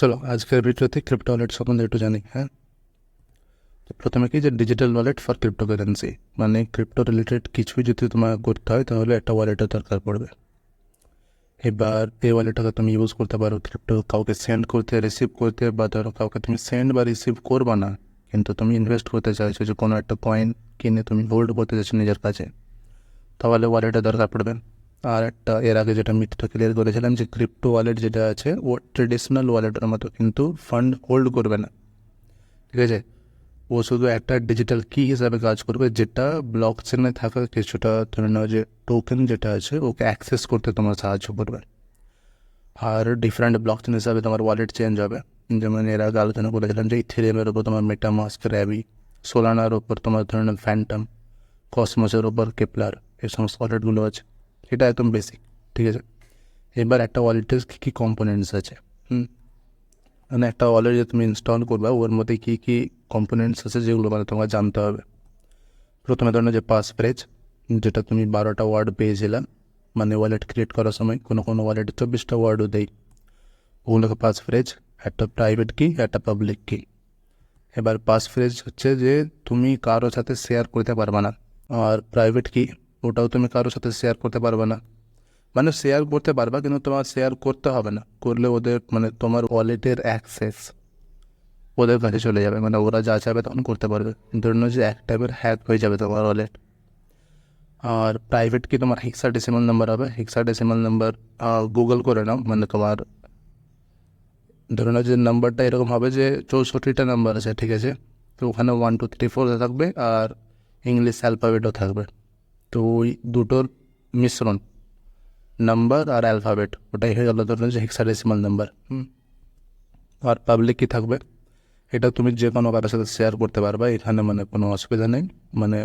চলো আজকের ভিডিওতে ক্রিপ্টো ওয়ালেট সম্বন্ধে একটু জানি। হ্যাঁ, তো প্রথমে কি যে ডিজিটাল ওয়ালেট ফর ক্রিপ্টোকারেন্সি, মানে ক্রিপ্টো রিলেটেড কিছুই যদি তোমার করতে হয় তাহলে একটা ওয়ালেটের দরকার পড়বে। এবার এই ওয়ালেটটাকে তুমি ইউজ করতে পারো ক্রিপ্টো কাউকে সেন্ড করতে, রিসিভ করতে, বা ধরো কাউকে তুমি সেন্ড বা রিসিভ করবা না কিন্তু তুমি ইনভেস্ট করতে চাইছো, যে কোনো একটা কয়েন কিনে তুমি হোল্ড করতে চাইছো নিজের কাছে, তাহলে ওয়ালেটের দরকার পড়বে। আর একটা এর আগে যেটা মিথটা ক্লিয়ার করেছিলাম যে ক্রিপ্টো ওয়ালেট যেটা আছে ও ট্রেডিশনাল ওয়ালেটের মতো কিন্তু ফান্ড হোল্ড করবে না, ঠিক আছে। ও শুধু একটা ডিজিটাল কি হিসাবে কাজ করবে, যেটা ব্লক চেনে থাকা কিছুটা ধরে নাও যে টোকেন যেটা আছে ওকে অ্যাক্সেস করতে তোমার সাহায্য করবে। আর ডিফারেন্ট ব্লক চেন হিসাবে তোমার ওয়ালেট চেঞ্জ হবে। যেমন এর আগে আলোচনা করেছিলাম যে ইথেরিয়ামের ওপর তোমার মেটামাস্ক, র্যাবি, সোলানার ওপর তোমার ধরে নাও ফ্যান্টম, কসমোসের ওপর কেপলার, এই সমস্ত ওয়ালেটগুলো আছে। এটা একদম বেসিক, ঠিক আছে। এবার একটা ওয়ালেটের কী কী কম্পোনেন্টস আছে, মানে একটা ওয়ালেট যে তুমি ইনস্টল করবে ওর মধ্যে কী কী কম্পোনেন্টস আছে যেগুলো মানে তোমার জানতে হবে। প্রথমে ধরো যে পাস ফ্রেজ, যেটা তুমি 12টা ওয়ার্ড পেয়েছিলাম, মানে ওয়ালেট ক্রিয়েট করার সময় কোনো কোনো ওয়ালেটে 24টা ওয়ার্ডও দেয়, ওগুলোকে পাস ফ্রেজ। একটা প্রাইভেট কি, একটা পাবলিক কি। এবার পাস ফ্রেজ হচ্ছে যে তুমি কারোর সাথে শেয়ার করতে পারবে না, আর প্রাইভেট কি ওটাও তুমি কারোর সাথে শেয়ার করতে পারবে না, মানে শেয়ার করতে পারবা কিন্তু তোমার শেয়ার করতে হবে না, করলে ওদের মানে তোমার ওয়ালেটের অ্যাক্সেস ওদের কাছে চলে যাবে, মানে ওরা যা চাইবে তখন করতে পারবে। ধরুন যে এক টাইপের হ্যাক হয়ে যাবে তোমার ওয়ালেট। আর প্রাইভেট কি তোমার হেক্সাডেসিমাল নাম্বার হবে। হেক্সাডেসিমাল নাম্বার গুগল করে নাও, মানে তোমার ধরুন যে নাম্বারটা এরকম হবে যে 64টা নাম্বার আছে, ঠিক আছে। তো ওখানে 1 2 3 4 থাকবে আর ইংলিশ অ্যালফাবেটও থাকবে। তো ওই দুটোর মিশ্রণ, নাম্বার আর অ্যালফাবেট, ওটাই হয়ে গেল ধরুন যে হেক্সাডেসিমাল নাম্বার। আর পাবলিক কি থাকবে, এটা তুমি যে কোনো কারোর সাথে শেয়ার করতে পারবা, এখানে মানে কোনো অসুবিধা নেই। মানে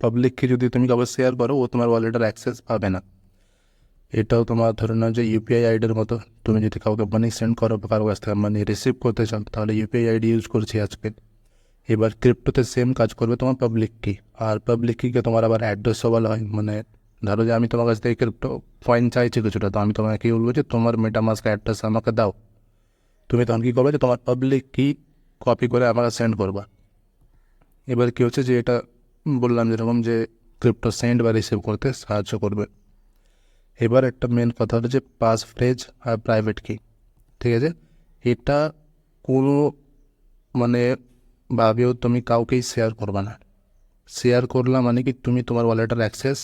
পাবলিক কি যদি তুমি কাউকে শেয়ার করো ও তোমার ওয়ালেটের অ্যাক্সেস পাবে না। এটাও তোমার ধরে নাও যে ইউপিআই আইডির মতো, তুমি যদি কাউকে মানি সেন্ড করো বা কারো কাছ থেকে মানি রিসিভ করতে চাও তাহলে ইউপিআই আইডি ইউজ করছি আজকে। এবার ক্রিপ্টোতে সেম কাজ করবে তোমার পাবলিক কি। আর পাবলিক কিকে তোমার আবার অ্যাড্রেসও বলা হয়, মানে ধরো যে আমি তোমার কাছ থেকে ক্রিপ্টো কয়েন চাইছি কিছুটা, তো আমি তোমাকে কি বলবো যে তোমার মেটামাস্ক অ্যাড্রেস আমাকে দাও। তুমি তখন কী করবে যে তোমার পাবলিক কি কপি করে আমাকে সেন্ড করবা। এবার কী হচ্ছে যে এটা বললাম যেরকম যে ক্রিপ্টো সেন্ড বা রিসিভ করতে সাহায্য করবে। এবার একটা মেন কথা হলো যে পাস ফ্রেজ আর প্রাইভেট কি, ঠিক আছে। এটা কোনো মানে ভাবেও তুমি কাউকেই শেয়ার করবে না। শেয়ার করলাম মানে কি তুমি তোমার ওয়ালেটের অ্যাক্সেস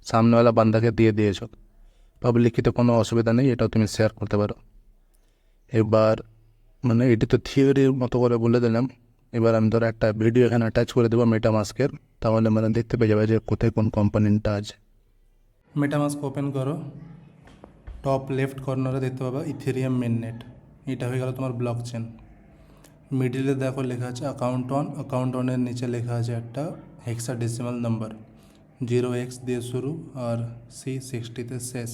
সামনেওয়ালা বান্দাকে দিয়ে দিয়েছো। পাবলিক কিতে কোনো অসুবিধা নেই, এটাও তুমি শেয়ার করতে পারো। এবার মানে এটি তো থিওরির মতো করে বলে দিলাম। এবার আমি ধরো একটা ভিডিও এখানে অ্যাটাচ করে দেবো মেটামাস্কের, তাহলে মানে দেখতে পেয়ে যাবে যে কোথায় কোন কম্পোনেন্টটা আছে। মেটামাস্ক ওপেন করো, টপ লেফট কর্নারে দেখতে পাবা ইথেরিয়াম মেননেট। এটা হয়ে গেল তোমার ব্লক চেন। মিডিলে দেখো লেখা আছে অ্যাকাউন্ট অনের নিচে লেখা আছে একটা হেক্সাডেসিমাল নাম্বার, 0x দিয়ে শুরু আর C60 শেষ।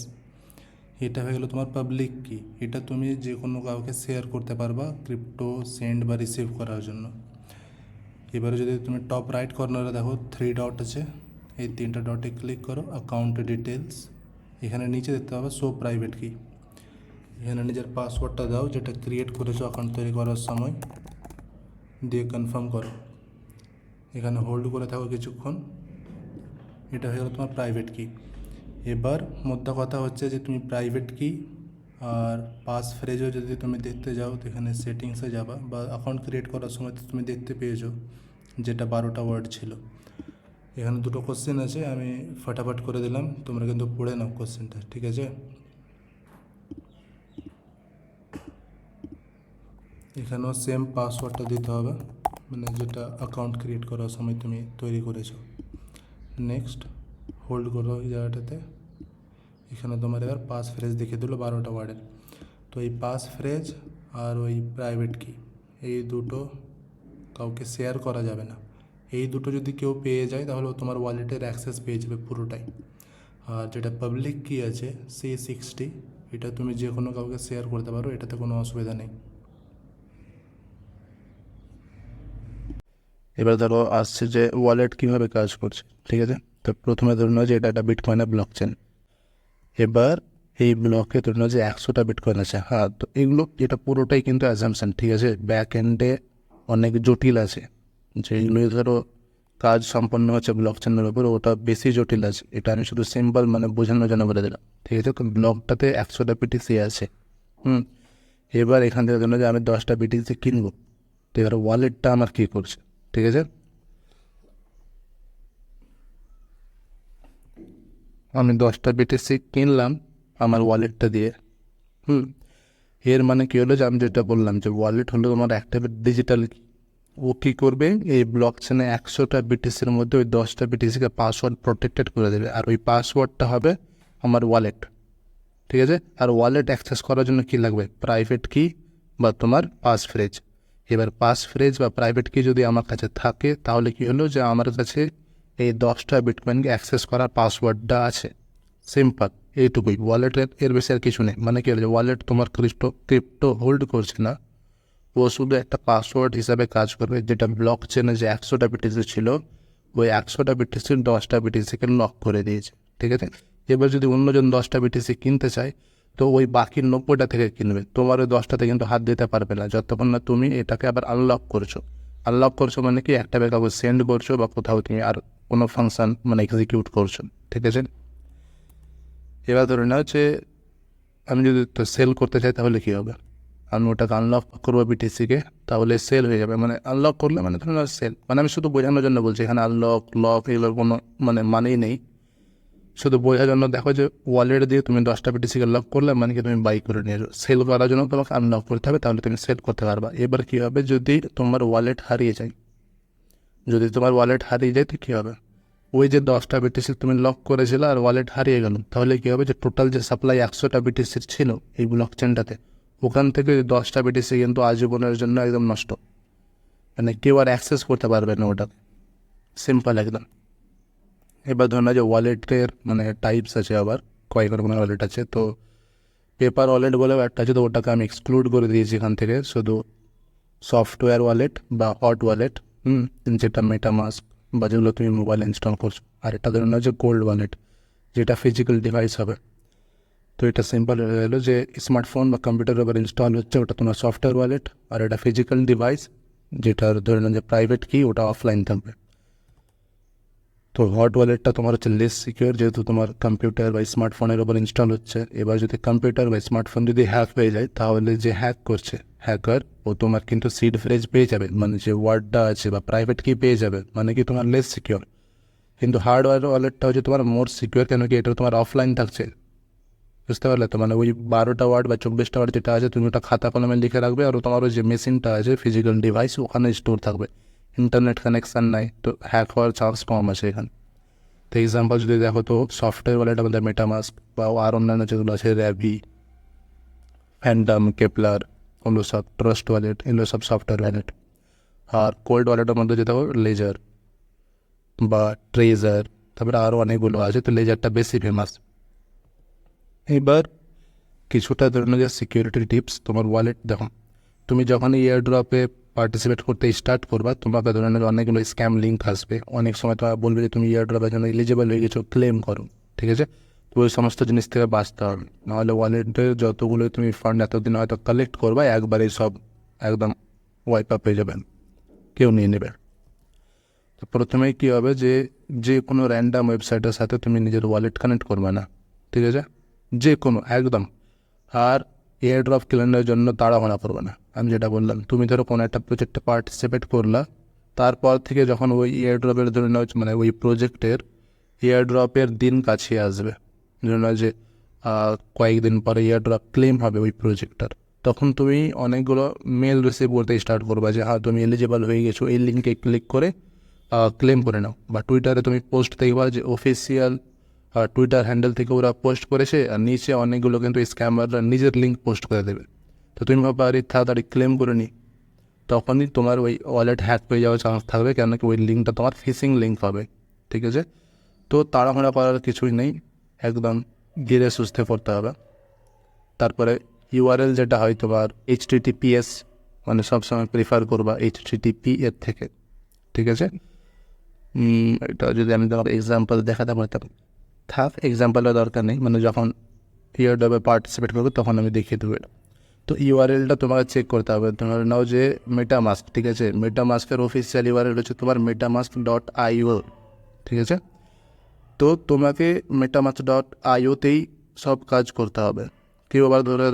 এটা হয়ে গেলো তোমার পাবলিক কি। এটা তুমি যে কোনো কাউকে শেয়ার করতে পারবা ক্রিপ্টো সেন্ড বা রিসিভ করার জন্য। এবারে যদি তুমি টপ রাইট কর্নারে দেখো 3 ডট আছে, এই 3টা ডটে ক্লিক করো, অ্যাকাউন্ট ডিটেলস। এখানে নিচে দেখতে পাবে শো প্রাইভেট কি। এখানে নিজের পাসওয়ার্ডটা দাও যেটা ক্রিয়েট করেছো অ্যাকাউন্ট তৈরি করার সময়, দিয়ে কনফার্ম করো। এখানে হোল্ড করে থাকো কিছুক্ষণ। এটা হয়ে গেল তোমার প্রাইভেট কি। এবার মোদ্দা কথা হচ্ছে যে তুমি প্রাইভেট কি আর পাস ফ্রেজও যদি তুমি দেখতে যাও তো এখানে সেটিংসে যাবা, বা অ্যাকাউন্ট ক্রিয়েট করার সময় তো তুমি দেখতে পেয়েছো যেটা 12টা ওয়ার্ড ছিল। এখানে দুটো কোশ্চেন আছে, আমি ফটাফট করে দিলাম, তোমরা কিন্তু পড়ে নাও কোশ্চেনটা, ঠিক আছে। এখানেও সেম পাসওয়ার্ডটা দিতে হবে, মানে যেটা অ্যাকাউন্ট ক্রিয়েট করার সময় তুমি তৈরি করেছো। নেক্সট হোল্ড করো ওই জায়গাটাতে। এখানে তোমার এবার পাস ফ্রেজ দেখিয়ে দিল 12টা ওয়ার্ডের। তো এই পাস ফ্রেজ আর ওই প্রাইভেট কি, এই দুটো কাউকে শেয়ার করা যাবে না। এই দুটো যদি কেউ পেয়ে যায় তাহলে তোমার ওয়ালেটের অ্যাক্সেস পেয়ে যাবে পুরোটাই। আর যেটা পাবলিক কি আছে C60, এটা তুমি যে কোনো কাউকে শেয়ার করতে পারো, এটাতে কোনো অসুবিধা নেই। এবার ধরো আসছে যে ওয়ালেট কীভাবে কাজ করছে, ঠিক আছে। তো প্রথমে ধরে নাও যে এটা একটা বিটকয়েনের ব্লক চেন। এবার এই ব্লকে ধরে নাও যে 100টা বিটকয়েন আছে। হ্যাঁ, তো এগুলো এটা পুরোটাই কিন্তু অ্যাজাম্পশন, ঠিক আছে। ব্যাক এন্ডে অনেক জটিল আছে, যেগুলো ধরো কাজ সম্পন্ন হচ্ছে ব্লক চেনের উপর, ওটা বেশি জটিল আছে। এটা আমি শুধু সিম্পল মানে বোঝানোর জন্য বলে দিলাম, ঠিক আছে। তো ব্লকটাতে 100টা বিটিসি আছে। এবার এখান থেকে ধরো যে আমি 10টা বিটিসি কিনবো, তো এবার ওয়ালেটটা আমার কী করছে, ঠিক আছে। আমি 10টা বিটিসি কিনলাম আমার ওয়ালেটটা দিয়ে। এর মানে কী হলো, যে আমি যেটা বললাম যে ওয়ালেট হলো তোমার একটা ডিজিটাল। ও কী করবে, এই ব্লক চেনে 100টা বিটিসির মধ্যে ওই 10টা বিটিসিকে পাসওয়ার্ড প্রোটেক্টেড করে দেবে, আর ওই পাসওয়ার্ডটা হবে আমার ওয়ালেট, ঠিক আছে। আর ওয়ালেট অ্যাক্সেস করার জন্য কী লাগবে, প্রাইভেট কি বা তোমার পাস ফ্রেজ। এবার পাস ফ্রেজ বা প্রাইভেট কি যদি আমার কাছে থাকে, তাহলে কি হলো যে আমার কাছে এই 10টা বিটকয়েনকে অ্যাক্সেস করার পাসওয়ার্ডটা আছে। সিম্পল এইটুকুই, ওয়ালেটের এর বেশি আর কিছু নেই। মানে কি হলো, ওয়ালেট তোমার ক্রিপ্টো হোল্ড করছে না, ও শুধু একটা পাসওয়ার্ড হিসাবে কাজ করবে, যেটা ব্লক চেনে যে 100টা বিটিসি ছিল, ওই 100টা বিটিসির 10টা বিটিসিকে লক করে দিয়েছে, ঠিক আছে। এবার যদি অন্যজন 10টা বিটিসি কিনতে চায়, তো ওই বাকি 90টা থেকে কিনবে, তোমার ওই 10টাতে কিন্তু হাত দিতে পারবে না, যতক্ষণ না তুমি এটাকে আবার আনলক করছো। আনলক করছো মানে কি, একটা কাউকে সেন্ড করছো বা কোথাও তুমি আর কোনো ফাংশন মানে এক্সিকিউট করছো, ঠিক আছে। এবার ধরে নাও যে আমি যদি তো সেল করতে চাই, তাহলে কী হবে, আমি ওটাকে আনলক করবো বিটিসিকে, তাহলে সেল হয়ে যাবে। মানে আনলক করলে মানে ধরুন সেল, মানে আমি শুধু বোঝানোর জন্য বলছি, এখানে আনলক লক এগুলোর কোনো মানে মানেই নেই, শুধু বোঝার জন্য। দেখো যে ওয়ালেট দিয়ে তুমি 10টা বিটিসিকে লক করলে মানে কি তুমি বাই করে নিয়ে যাও, সেল করার জন্য তোমাকে আনলক করতে হবে, তাহলে তুমি সেল করতে পারবা। এবার কী হবে, যদি তোমার ওয়ালেট হারিয়ে যায়, যদি তোমার ওয়ালেট হারিয়ে যায় তো কী হবে, ওই যে 10টা বিটিসি তুমি লক করেছিলে আর ওয়ালেট হারিয়ে গেল, তাহলে কী হবে, যে টোটাল যে সাপ্লাই 100টা বিটিসির ছিল এই ব্লক চেনটাতে, ওখান থেকে 10টা বিটিসি কিন্তু আজীবনের জন্য একদম নষ্ট, মানে কেউ আর অ্যাক্সেস করতে পারবে না ওটা। সিম্পল একদম। এবার ধরুন যে ওয়ালেটের মানে টাইপস আছে, আবার কয়েক রকমের ওয়ালেট আছে। তো পেপার ওয়ালেট বলেও একটা আছে, তো ওটাকে আমি এক্সক্লুড করে দিয়েছি এখান থেকে। শুধু সফটওয়্যার ওয়ালেট বা হট ওয়ালেট, যেটা মেটামাস্ক বা যেগুলো তুমি মোবাইলে ইনস্টল করছো। আর এটা ধরুন যে কোল্ড ওয়ালেট, যেটা ফিজিক্যাল ডিভাইস হবে। তো এটা সিম্পল হয়ে গেলো যে স্মার্টফোন বা কম্পিউটারের উপর ইনস্টল হচ্ছে, ওটা তোমার সফটওয়্যার ওয়ালেট। আর এটা ফিজিক্যাল ডিভাইস, যেটার ধরে নাও যে প্রাইভেট কি, ওটা অফলাইন থাকবে। তো হট ওয়ালেটটা তোমার হচ্ছে লেস সিকিউর, যেহেতু তোমার কম্পিউটার বা স্মার্টফোনের ওপর ইনস্টল হচ্ছে। এবার যদি কম্পিউটার বা স্মার্টফোন যদি হ্যাক হয়ে যায়, তাহলে যে হ্যাক করছে হ্যাকার, ও তোমার কিন্তু সিড ফ্রেজ পেয়ে যাবে, মানে যে ওয়ার্ডটা আছে বা প্রাইভেট কি পেয়ে যাবে, মানে কি তোমার লেস সিকিউর। কিন্তু হার্ডওয়্যার ওয়ালেটটা হচ্ছে তোমার মোর সিকিউর, কেন কি এটা তোমার অফলাইন থাকছে, বুঝতে পারলে তো। মানে ওই 12টা ওয়ার্ড বা 24টা ওয়ার্ড যেটা আছে, তুমি ওটা খাতা কলমে লিখে রাখবে, আর তোমার ওই যে মেশিনটা আছে ফিজিক্যাল ডিভাইস, ওখানে স্টোর থাকবে। ইন্টারনেট কানেকশান নাই, তো হ্যাক হওয়ার চান্স কম আছে এখানে। তো এক্সাম্পল যদি দেখো, তো সফটওয়্যার ওয়ালেট আমাদের মেটামাস্ক বা আর অন্যান্য যেগুলো আছে র্যাভি, ফ্যান্টাম, কেপলার, ওগুলো সব ট্রাস্ট ওয়ালেট, এগুলো সব সফটওয়্যার ওয়ালেট। আর কোল্ড ওয়ালেটের মধ্যে যেটা হবে লেজার বা ট্রেজার, তারপরে আরও অনেকগুলো আছে, তো লেজারটা বেশি ফেমাস। এবার কিছুটা ধরনের যে সিকিউরিটি টিপস, তোমার ওয়ালেট দেখো, তুমি যখন এয়ার ড্রপে পার্টিসিপেট করতে স্টার্ট করবা, তোমাকে ধরনের অনেকগুলো স্ক্যাম লিঙ্ক আসবে। অনেক সময় তোমার বলবে যে তুমি এয়ার ড্রপের জন্য এলিজিবল হয়ে গেছো, ক্লেম করো, ঠিক আছে। তো ওই সমস্ত জিনিস থেকে বাঁচতে হবে, নাহলে ওয়ালেটের যতগুলো তুমি ফান্ড এতদিন হয়তো কালেক্ট করবা, একবারে সব একদম ওয়াইপ আপ হয়ে যাবেন, কেউ নিয়ে নেবে। তো প্রথমেই কী হবে, যে কোনো র্যান্ডাম ওয়েবসাইটের সাথে তুমি নিজের ওয়ালেট কানেক্ট করবে না, ঠিক আছে, যে কোনো একদম। আর এয়ার ড্রপ ক্লেমের জন্য তাড়াহুড়া করবে না। আমি যেটা বললাম, তুমি ধরো কোনো একটা প্রজেক্টে পার্টিসিপেট করলা, তারপর থেকে যখন ওই এয়ার ড্রপের জন্য মানে ওই প্রজেক্টের এয়ার ড্রপের দিন কাছে আসবে, ধরুন যে কয়েকদিন পরে এয়ার ড্রপ ক্লেম হবে ওই প্রজেক্টটার, তখন তুমি অনেকগুলো মেল রিসিভ করতে স্টার্ট করবা যে হ্যাঁ তুমি এলিজিবল হয়ে গেছো, এই লিঙ্কে ক্লিক করে ক্লেম করে নাও। বা টুইটারে তুমি পোস্ট দেখবা যে অফিসিয়াল টুইটার হ্যান্ডেল থেকে ওরা পোস্ট করেছে, আর নিচে অনেকগুলো কিন্তু স্ক্যামাররা নিজের লিঙ্ক পোস্ট করে দেবে। তো তুমি ভাববা আরে তাড়াতাড়ি ক্লেম করে নিই, তখনই তোমার ওই ওয়ালেট হ্যাক হয়ে যাওয়ার চান্স থাকবে, কেন কি ওই লিঙ্কটা তোমার ফিশিং লিঙ্ক হবে, ঠিক আছে। তো তাড়াহুড়া করার কিছুই নেই, একদম ধীরে সুস্থে করতে হবে। তারপরে ইউআরএল যেটা হয় তোমার HTTPS, মানে সবসময় প্রিফার করবা HTTP এর থেকে, ঠিক আছে। এটা যদি আমি তোমার এক্সাম্পল দেখাতে পারতাম, থাক এক্সাম্পলের দরকার নেই। মানে যখন ইয়ারড্রপে পার্টিসিপেট করবে তখন আমি দেখিয়ে দেবো এটা। তো ইউআরএলটা তোমাকে চেক করতে হবে। তোমার নাও যে মেটামাস্ক, ঠিক আছে, মেটামাস্কের অফিসিয়াল ইউআরএল হচ্ছে তোমার metamask.io, ঠিক আছে। তো তোমাকে metamask.ioতেই সব কাজ করতে হবে। কেউ আবার ধরো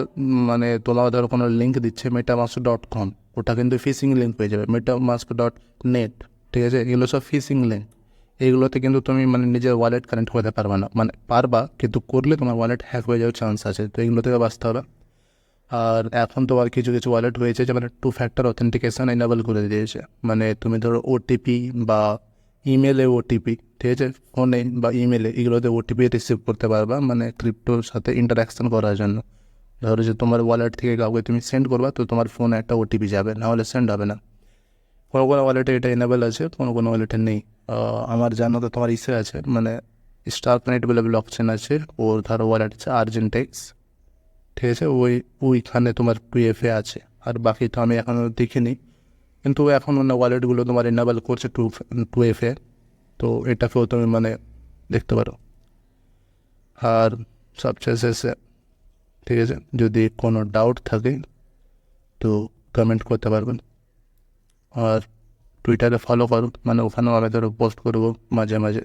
মানে তোমার ধরো কোনো লিঙ্ক দিচ্ছে metamask.com, ওটা কিন্তু ফিশিং লিঙ্ক হয়ে যাবে। metamask.net, ঠিক আছে, এগুলো সব ফিশিং লিঙ্ক। এইগুলোতে কিন্তু তুমি মানে নিজের ওয়ালেট কানেক্ট করতে পারবে না, মানে পারবা কিন্তু করলে তোমার ওয়ালেট হ্যাক হয়ে যাওয়ার চান্স আছে। তো এগুলো থেকে বাঁচতে হবে। আর এখন তো আর কিছু কিছু ওয়ালেট হয়েছে যে মানে 2 factor অথেন্টিকেশন এনাবেল করে দিয়েছে। মানে তুমি ধরো ওটিপি বা ইমেলে ওটিপি, ঠিক আছে, ফোনে বা ইমেলে এগুলোতে ওটিপি রিসিভ করতে পারবা, মানে ক্রিপ্টোর সাথে ইন্টারাকশন করার জন্য। ধরো যে তোমার ওয়ালেট থেকে কাউকে তুমি সেন্ড করবা, তো তোমার ফোনে একটা ওটিপি যাবে, নাহলে সেন্ড হবে না। কোনো কোনো ওয়ালেটে এটা এনাবেল আছে, কোনো কোনো ওয়ালেটে নেই। আমার জানা তো তোমার ইসে আছে, মানে স্টারনেট বলে ব্লকচেন আছে, ওর ধরো ওয়ালেট আছে আর্জেন্টেক্স, ঠিক আছে, ওইখানে তোমার 2FA আছে। আর বাকি তো আমি এখনও দেখিনি, কিন্তু এখন অন্য ওয়ালেটগুলো তোমার এনাবেল করছে 2FA। তো এটাকেও তুমি মানে দেখতে পারো। আর সবচেয়ে শেষে, ঠিক আছে, যদি কোনো ডাউট থাকে তো কমেন্ট করতে পারবেন। আর টুইটারে ফলো করো, মানে ওখানেও আমি ধরো পোস্ট করবো মাঝে মাঝে।